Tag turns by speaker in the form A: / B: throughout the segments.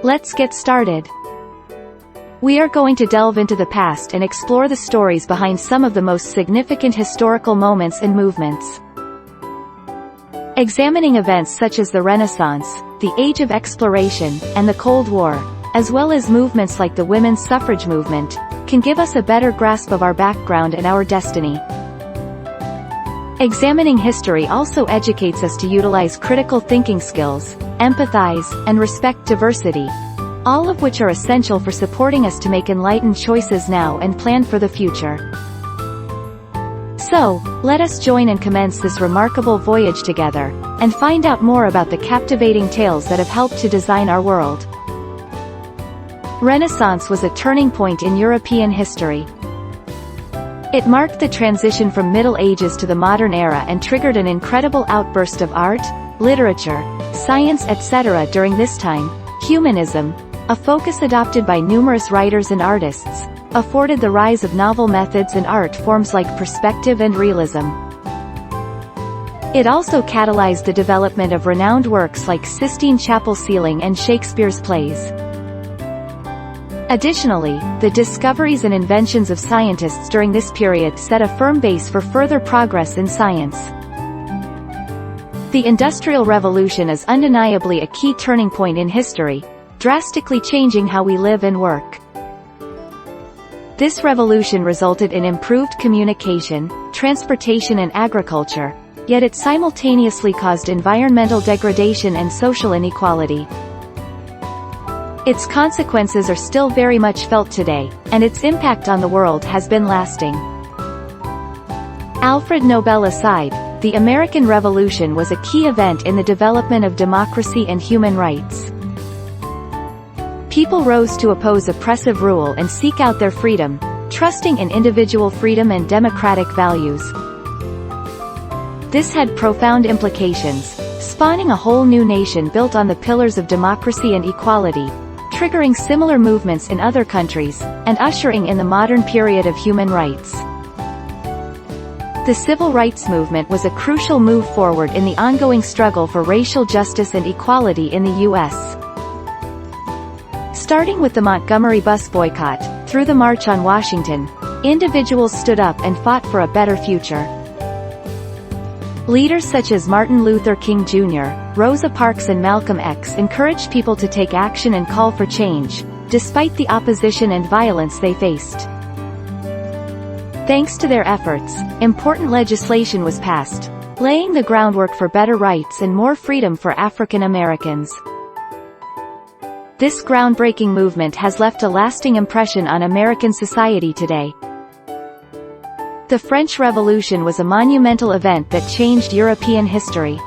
A: Let's get started. We are going to delve into the past and explore the stories behind some of the most significant historical moments and movements. Examining events such as the Renaissance, the Age of Exploration, and the Cold War, as well as movements like the women's suffrage movement, can give us a better grasp of our background and our destiny. Examining history also educates us to utilize critical thinking skills, empathize, and respect diversity, all of which are essential for supporting us to make enlightened choices now and plan for the future. So, let us join and commence this remarkable voyage together, and find out more about the captivating tales that have helped to design our world. Renaissance was a turning point in European history. It marked the transition from Middle Ages to the modern era and triggered an incredible outburst of art, literature, science etc. During this time, humanism, a focus adopted by numerous writers and artists, afforded the rise of novel methods and art forms like perspective and realism. It also catalyzed the development of renowned works like Sistine Chapel ceiling and Shakespeare's plays. Additionally, the discoveries and inventions of scientists during this period set a firm base for further progress in science. The Industrial Revolution is undeniably a key turning point in history, drastically changing how we live and work. This revolution resulted in improved communication, transportation and agriculture, yet it simultaneously caused environmental degradation and social inequality. Its consequences are still very much felt today, and its impact on the world has been lasting. Alfred Nobel aside, the American Revolution was a key event in the development of democracy and human rights. People rose to oppose oppressive rule and seek out their freedom, trusting in individual freedom and democratic values. This had profound implications, spawning a whole new nation built on the pillars of democracy and equality, triggering similar movements in other countries, and ushering in the modern period of human rights. The civil rights movement was a crucial move forward in the ongoing struggle for racial justice and equality in the U.S. Starting with the Montgomery bus boycott, through the March on Washington, individuals stood up and fought for a better future. Leaders such as Martin Luther King Jr., Rosa Parks and Malcolm X encouraged people to take action and call for change, despite the opposition and violence they faced. Thanks to their efforts, important legislation was passed, laying the groundwork for better rights and more freedom for African Americans. This groundbreaking movement has left a lasting impression on American society today. The French Revolution was a monumental event that changed European history.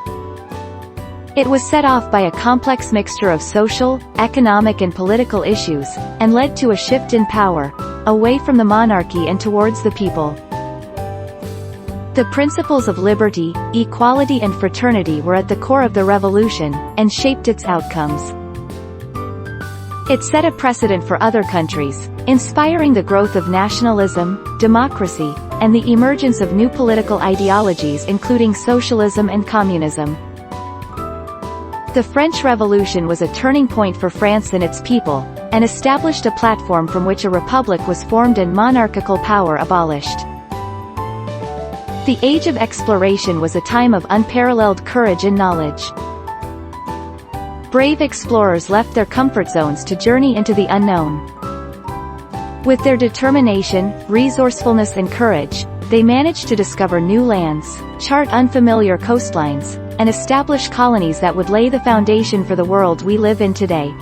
A: It was set off by a complex mixture of social, economic and political issues, and led to a shift in power, away from the monarchy and towards the people. The principles of liberty, equality and fraternity were at the core of the revolution, and shaped its outcomes. It set a precedent for other countries, inspiring the growth of nationalism, democracy, and the emergence of new political ideologies including socialism and communism. The French Revolution was a turning point for France and its people, and established a platform from which a republic was formed and monarchical power abolished. The Age of Exploration was a time of unparalleled courage and knowledge. Brave explorers left their comfort zones to journey into the unknown. With their determination, resourcefulness and courage, they managed to discover new lands, chart unfamiliar coastlines, and establish colonies that would lay the foundation for the world we live in today.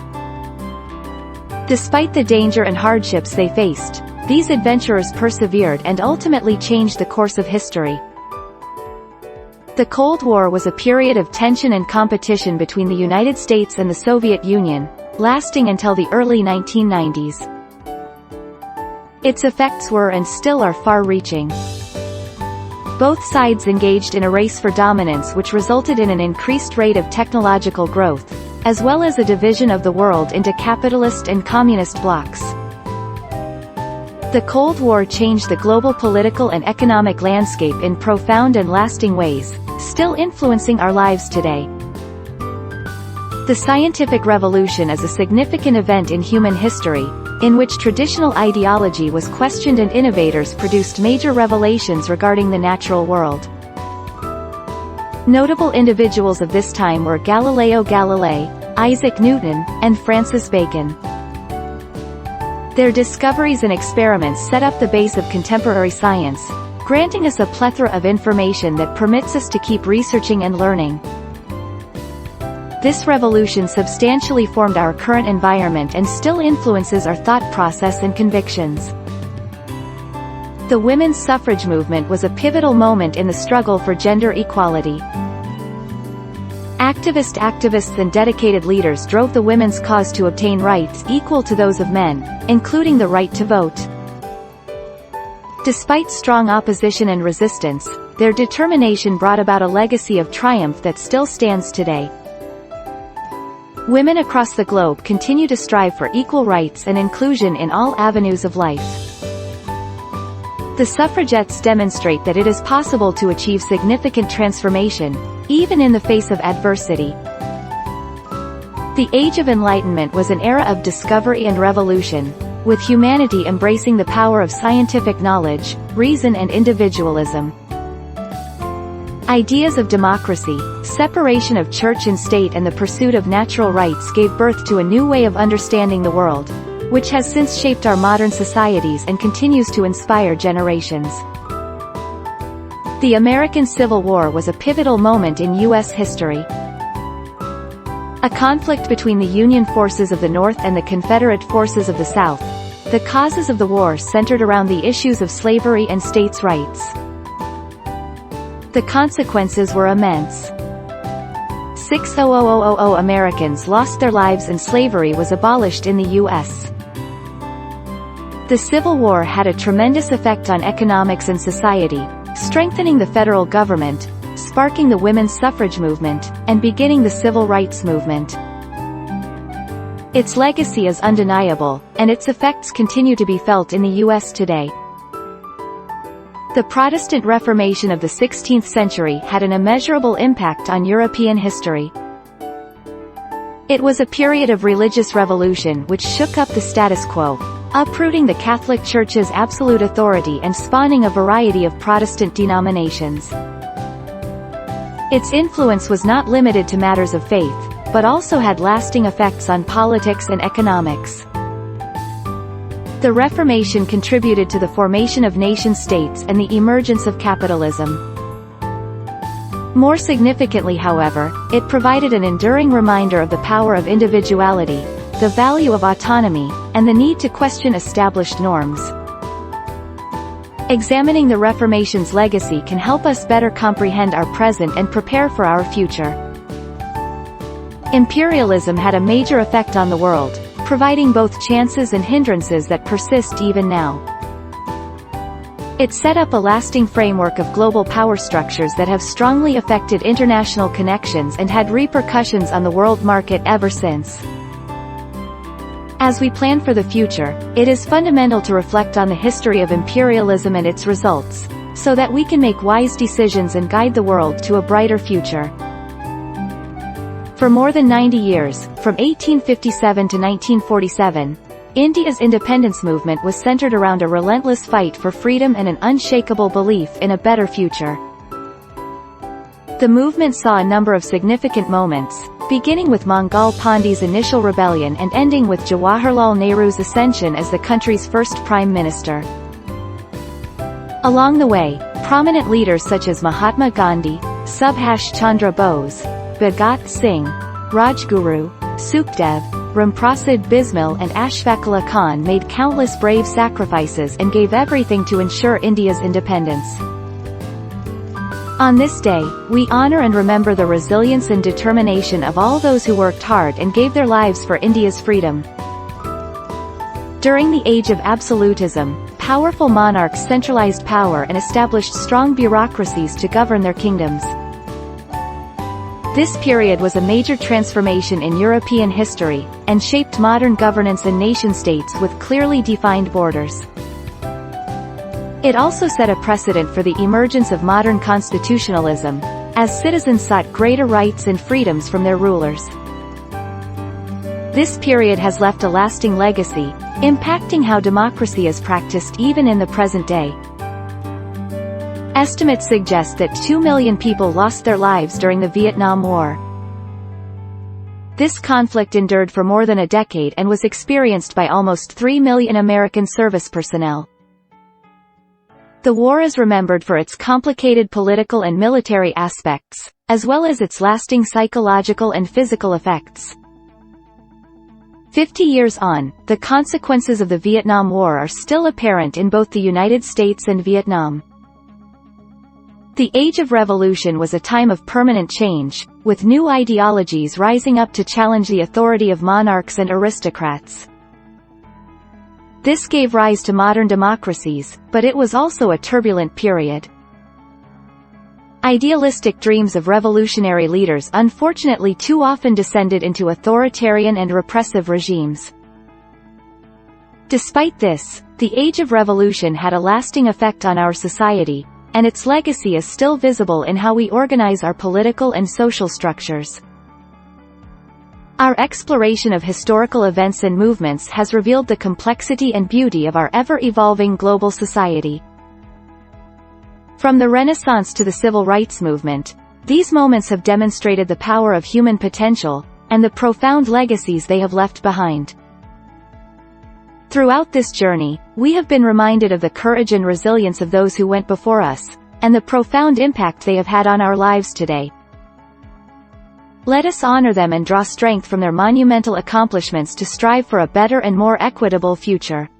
A: Despite the danger and hardships they faced, these adventurers persevered and ultimately changed the course of history. The Cold War was a period of tension and competition between the United States and the Soviet Union, lasting until the early 1990s. Its effects were and still are far-reaching. Both sides engaged in a race for dominance which resulted in an increased rate of technological growth, as well as a division of the world into capitalist and communist blocs. The Cold War changed the global political and economic landscape in profound and lasting ways, still influencing our lives today. The scientific revolution is a significant event in human history, in which traditional ideology was questioned and innovators produced major revelations regarding the natural world. Notable individuals of this time were Galileo Galilei, Isaac Newton, and Francis Bacon. Their discoveries and experiments set up the base of contemporary science, granting us a plethora of information that permits us to keep researching and learning. This revolution substantially formed our current environment and still influences our thought process and convictions. The women's suffrage movement was a pivotal moment in the struggle for gender equality. Activists and dedicated leaders drove the women's cause to obtain rights equal to those of men, including the right to vote. Despite strong opposition and resistance, their determination brought about a legacy of triumph that still stands today. Women across the globe continue to strive for equal rights and inclusion in all avenues of life. The suffragettes demonstrate that it is possible to achieve significant transformation, even in the face of adversity. The Age of Enlightenment was an era of discovery and revolution, with humanity embracing the power of scientific knowledge, reason and individualism. Ideas of democracy, separation of church and state and the pursuit of natural rights gave birth to a new way of understanding the world, which has since shaped our modern societies and continues to inspire generations. The American Civil War was a pivotal moment in U.S. history. A conflict between the Union forces of the North and the Confederate forces of the South. The causes of the war centered around the issues of slavery and states' rights. The consequences were immense. 600,000 Americans lost their lives and slavery was abolished in the U.S. The Civil War had a tremendous effect on economics and society, strengthening the federal government, sparking the women's suffrage movement, and beginning the civil rights movement. Its legacy is undeniable, and its effects continue to be felt in the U.S. today. The Protestant Reformation of the 16th century had an immeasurable impact on European history. It was a period of religious revolution which shook up the status quo, uprooting the Catholic Church's absolute authority and spawning a variety of Protestant denominations. Its influence was not limited to matters of faith, but also had lasting effects on politics and economics. The Reformation contributed to the formation of nation-states and the emergence of capitalism. More significantly, however, it provided an enduring reminder of the power of individuality, the value of autonomy, and the need to question established norms. Examining the Reformation's legacy can help us better comprehend our present and prepare for our future. Imperialism had a major effect on the world, providing both chances and hindrances that persist even now. It set up a lasting framework of global power structures that have strongly affected international connections and had repercussions on the world market ever since. As we plan for the future, it is fundamental to reflect on the history of imperialism and its results, so that we can make wise decisions and guide the world to a brighter future. For more than 90 years, from 1857 to 1947, India's independence movement was centered around a relentless fight for freedom and an unshakable belief in a better future. The movement saw a number of significant moments, beginning with Mangal Pandey's initial rebellion and ending with Jawaharlal Nehru's ascension as the country's first prime minister. Along the way, prominent leaders such as Mahatma Gandhi, Subhash Chandra Bose, Bhagat Singh, Rajguru, Sukhdev, Ramprasad Bismil and Ashfaq Khan made countless brave sacrifices and gave everything to ensure India's independence. On this day, we honor and remember the resilience and determination of all those who worked hard and gave their lives for India's freedom. During the age of absolutism, powerful monarchs centralized power and established strong bureaucracies to govern their kingdoms. This period was a major transformation in European history, and shaped modern governance and nation-states with clearly defined borders. It also set a precedent for the emergence of modern constitutionalism, as citizens sought greater rights and freedoms from their rulers. This period has left a lasting legacy, impacting how democracy is practiced even in the present day. Estimates suggest that 2 million people lost their lives during the Vietnam War. This conflict endured for more than a decade and was experienced by almost 3 million American service personnel. The war is remembered for its complicated political and military aspects, as well as its lasting psychological and physical effects. 50 years on, the consequences of the Vietnam War are still apparent in both the United States and Vietnam. The Age of Revolution was a time of permanent change, with new ideologies rising up to challenge the authority of monarchs and aristocrats. This gave rise to modern democracies, but it was also a turbulent period. Idealistic dreams of revolutionary leaders unfortunately too often descended into authoritarian and repressive regimes. Despite this, the Age of Revolution had a lasting effect on our society, and its legacy is still visible in how we organize our political and social structures. Our exploration of historical events and movements has revealed the complexity and beauty of our ever-evolving global society. From the Renaissance to the Civil Rights Movement, these moments have demonstrated the power of human potential, and the profound legacies they have left behind. Throughout this journey, we have been reminded of the courage and resilience of those who went before us, and the profound impact they have had on our lives today. Let us honor them and draw strength from their monumental accomplishments to strive for a better and more equitable future.